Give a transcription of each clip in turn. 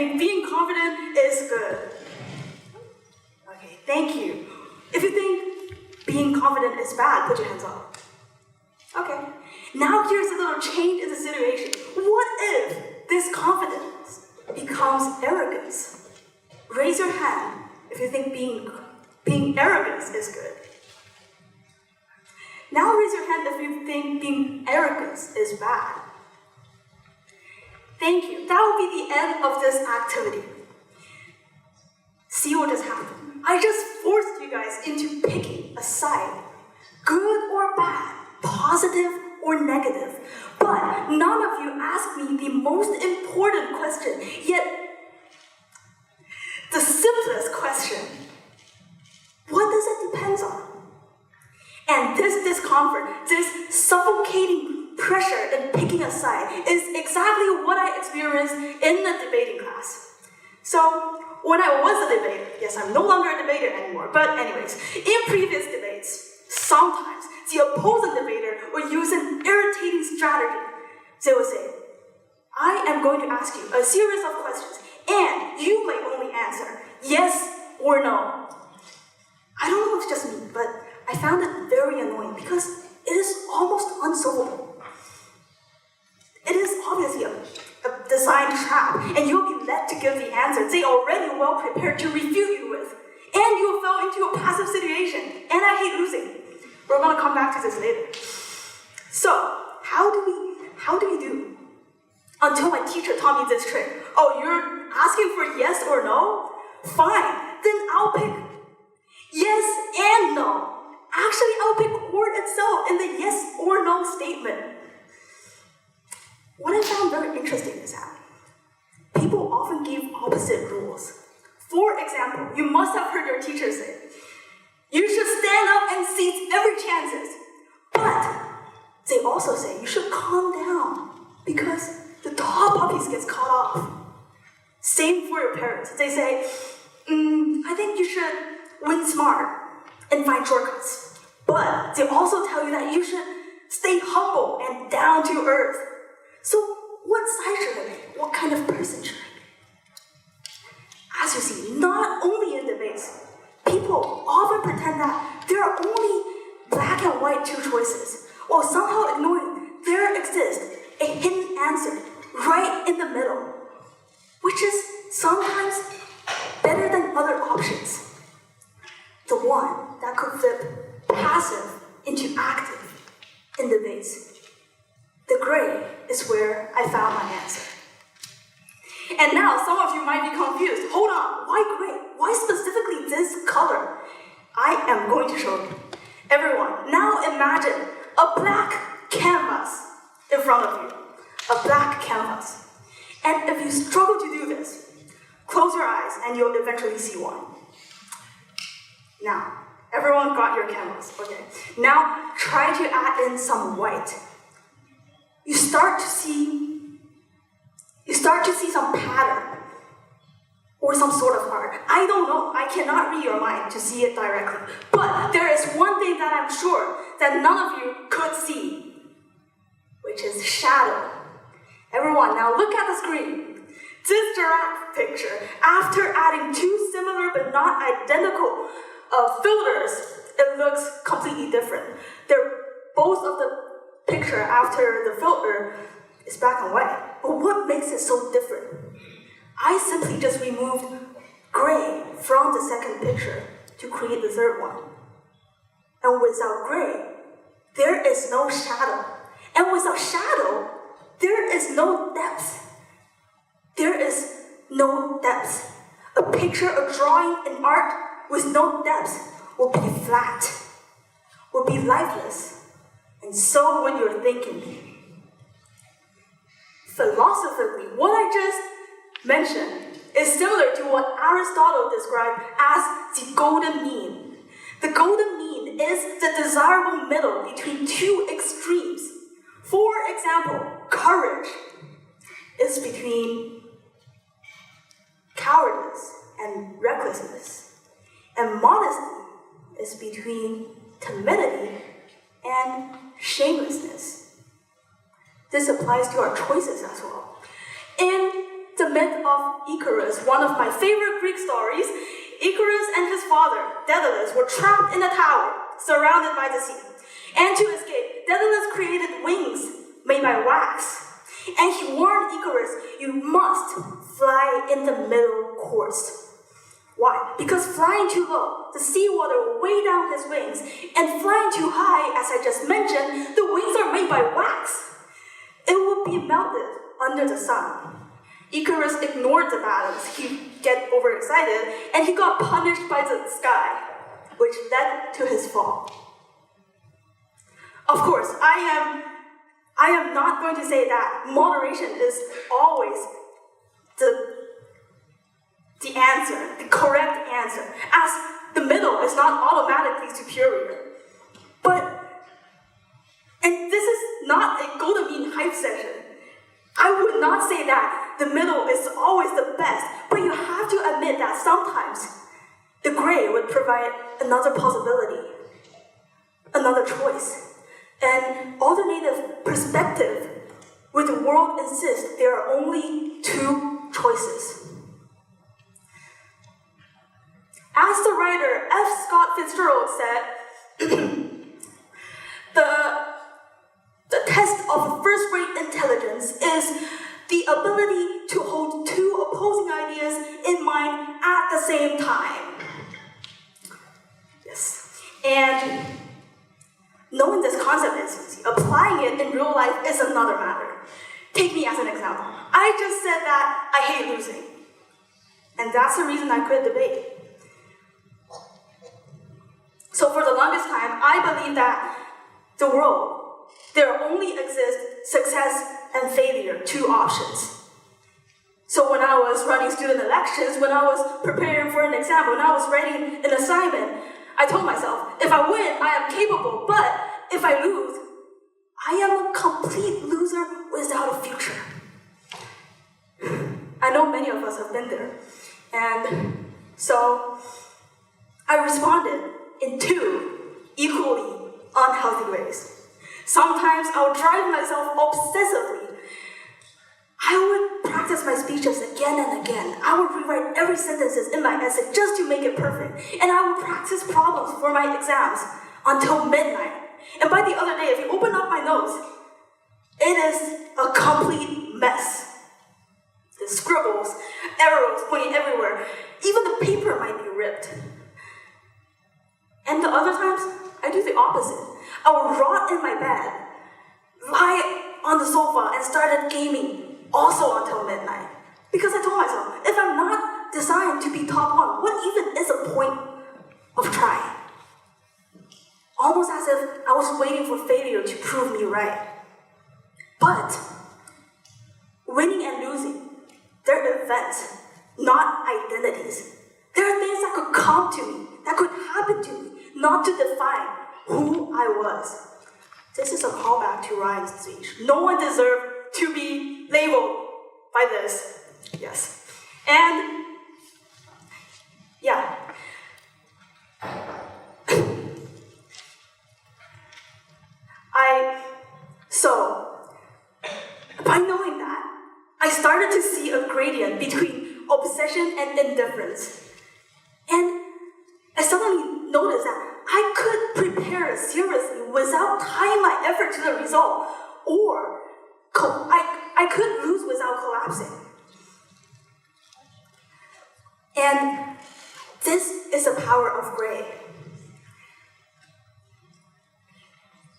think being confident is good? Okay, thank you. If you think being confident is bad, put your hands up. Okay. Now here's a little change in the situation. What if this confidence becomes arrogance? Raise your hand if you think being arrogant is good. Now raise your hand if you think being arrogant is bad. Thank you. That will be the end of this activity. See what just happened. I just forced you guys into picking a side, good or bad, positive or negative. But none of you asked me the most important question, yet the simplest question. What does it depend on? And this discomfort, this suffocating pressure in picking a side is exactly what I experienced in the debating class. So, when I was a debater, yes, I'm no longer a debater anymore, but anyways, in previous debates, sometimes the opposing debater will use an irritating strategy. They will say, I am going to ask you a series of questions, and you may only answer yes or no. I don't know if it's just me, but I found it very annoying because it is almost unsolvable. It is obviously a design trap, and you'll be led to give the answers they already well prepared to refute you with. And you fell into a passive situation, and I hate losing. We're going to come back to this later. So, how do we do? Until my teacher taught me this trick. Oh, you're asking for yes or no? Fine, then I'll pick yes and no. Actually, I'll pick word itself in the yes or no statement. What I found very interesting is that people often give opposite rules. For example, you must have heard your teacher say, you should stand up and seize every chances. But they also say you should calm down because the tall puppies gets caught off. Same for your parents. They say, I think you should win smart and find shortcuts. But they also tell you that you should stay humble and down to earth. So what side should I be? What kind of person should I be? As you see, not only in debates, people often pretend that there are only black and white two choices, while somehow ignoring there exists a hidden answer right in the middle, which is sometimes better than other options. The one that could flip passive into active in debates. The gray is where I found my answer. And now some of you might be confused. Hold on, why gray? Why specifically this color? I am going to show you. Everyone, now imagine a black canvas in front of you. A black canvas. And if you struggle to do this, close your eyes and you'll eventually see one. Now, everyone got your canvas, okay. Now, try to add in some white. You start to see some pattern or some sort of art. I don't know, I cannot read your mind to see it directly. But there is one thing that I'm sure that none of you could see, which is shadow. Everyone, now look at the screen. This giraffe picture, after adding two similar but not identical filters, it looks completely different. Both of the picture after the filter is black and white. But what makes it so different? I simply just removed gray from the second picture to create the third one. And without gray, there is no shadow. And without shadow, there is no depth. There is no depth. A picture, a drawing, an art with no depth will be flat, will be lifeless, and so would your thinking. Philosophically, what I just mentioned is similar to what Aristotle described as the golden mean. The golden mean is the desirable middle between two extremes. For example, courage is between cowardice and recklessness, and modesty is between timidity and shamelessness. This applies to our choices as well. In the myth of Icarus, one of my favorite Greek stories, Icarus and his father, Daedalus, were trapped in a tower, surrounded by the sea. And to escape, Daedalus created wings made by wax. And he warned Icarus, you must fly in the middle course. Why? Because flying too low, the seawater will weigh down his wings, and flying too high, as I just mentioned, the wings are made by wax. It will be melted under the sun. Icarus ignored the balance. He got overexcited, and he got punished by the sky, which led to his fall. Of course, I am not going to say that moderation is always the answer, the correct answer, as the middle is not automatically superior. And this is not a go to mean hype session. I would not say that the middle is always the best, but you have to admit that sometimes the gray would provide another possibility, another choice, an alternative perspective where the world insists there are only two choices. As the writer F. Scott Fitzgerald said, the test of first-rate intelligence is the ability to hold two opposing ideas in mind at the same time. Yes. And knowing this concept is easy. Applying it in real life is another matter. Take me as an example. I just said that I hate losing. And that's the reason I quit debate. So for the longest time, I believed that the world, there only exist success and failure, two options. So when I was running student elections, when I was preparing for an exam, when I was writing an assignment, I told myself, if I win, I am capable, but if I lose, I am a complete loser without a future. I know many of us have been there. And so I responded in two equally unhealthy ways. Sometimes I would drive myself obsessively. I would practice my speeches again and again. I would rewrite every sentence in my essay just to make it perfect. And I would practice problems for my exams until midnight. And by the other day, if you open up my notes, it is a complete mess. The scribbles, arrows pointing everywhere. Even the paper might be ripped. And the other times, I do the opposite. I would rot in my bed, lie on the sofa, and started gaming also until midnight. Because I told myself, if I'm not designed to be top one, what even is the point of trying? Almost as if I was waiting for failure to prove me right. But winning and losing, they're events, not identities. There are things that could come to me, that could happen to me, not to define who I was. This is a callback to Ryan's speech. No one deserved to be labeled by this. Yes. And, yeah. So, by knowing that, I started to see a gradient between obsession and indifference. And I suddenly noticed that I could prepare seriously without tying my effort to the result, or I could lose without collapsing. And this is the power of gray.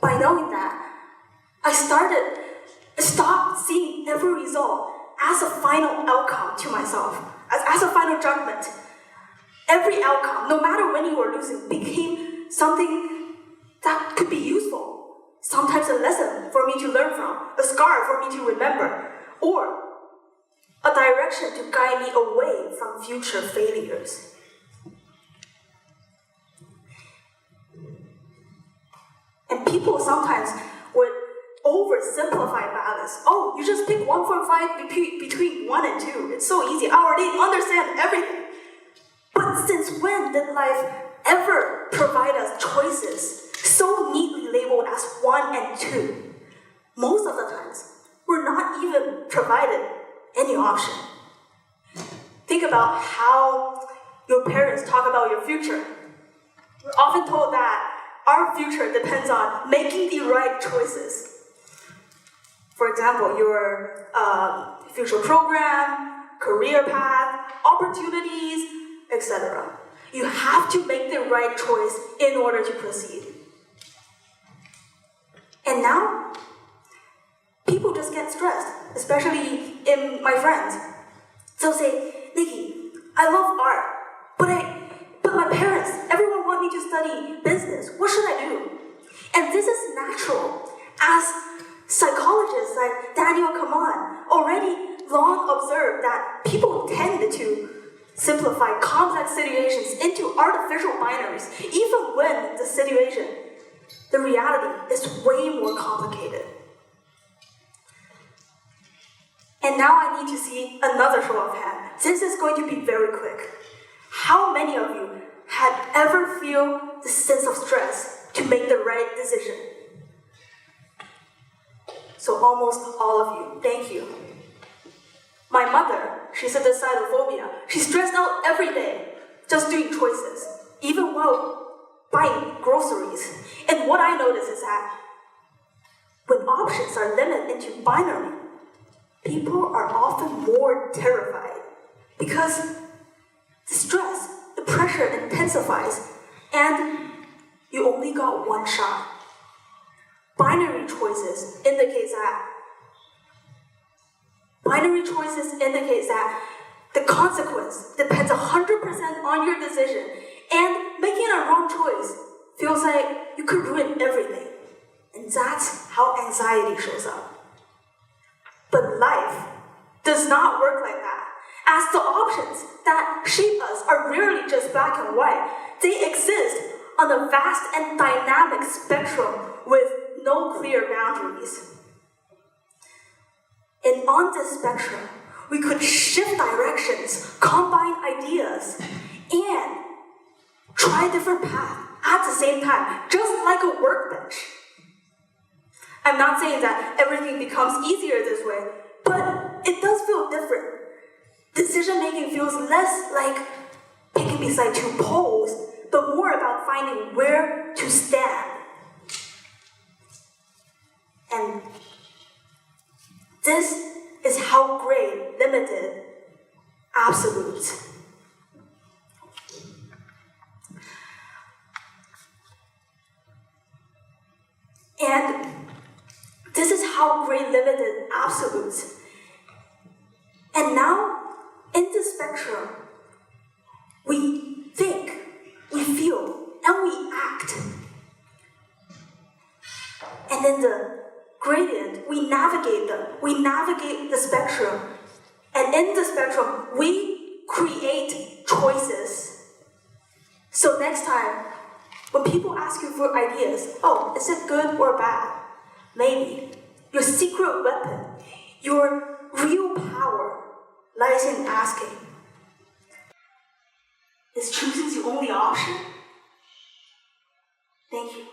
By knowing that, I stopped seeing every result as a final outcome to myself, as a final judgment. Every outcome, no matter winning or losing, became something that could be useful. Sometimes a lesson for me to learn from, a scar for me to remember, or a direction to guide me away from future failures. And people sometimes would oversimplify balance. Oh, you just pick 1.5 between 1 and 2. It's so easy. I already understand everything. But since when did life ever provide us choices so neatly labeled as 1 and 2? Most of the times, we're not even provided any option. think about how your parents talk about your future. We're often told that our future depends on making the right choices. For example, your future program, career path, opportunities, etc. You have to make the right choice in order to proceed. And now, people just get stressed, especially in my friends. They'll say, Niki, I love art, but my parents, everyone want me to study business. What should I do? And this is natural, as psychologists like Daniel Kahneman already long observed that people tend to simplify complex situations into artificial binaries, even when the reality is way more complicated. And now I need to see another show of hands. This is going to be very quick. How many of you had ever feel the sense of stress to make the right decision? So almost all of you, thank you. My mother, she's a decidophobia. She's stressed out every day, just doing choices, even while buying groceries. And what I notice is that when options are limited into binary, people are often more terrified because the stress, the pressure intensifies, and you only got one shot. Binary choices indicates that the consequence depends 100% on your decision, and making a wrong choice feels like you could ruin everything. And that's how anxiety shows up. But life does not work like that, as the options that shape us are rarely just black and white. They exist on a vast and dynamic spectrum with no clear boundaries. And on this spectrum, we could shift directions, combine ideas, and try different paths at the same time, just like a workbench. I'm not saying that everything becomes easier this way, but it does feel different. Decision-making feels less like picking beside two poles, but more about finding where to stand. And this is how great limited absolutes. And this is how great limited absolutes. And now, in this spectrum, we think, we feel, and we act. And in the gradient, we navigate the spectrum. And in the spectrum, we create choices. So next time, when people ask you for ideas, oh, is it good or bad? Maybe your secret weapon, your real power lies in asking, is choosing the only option? Thank you.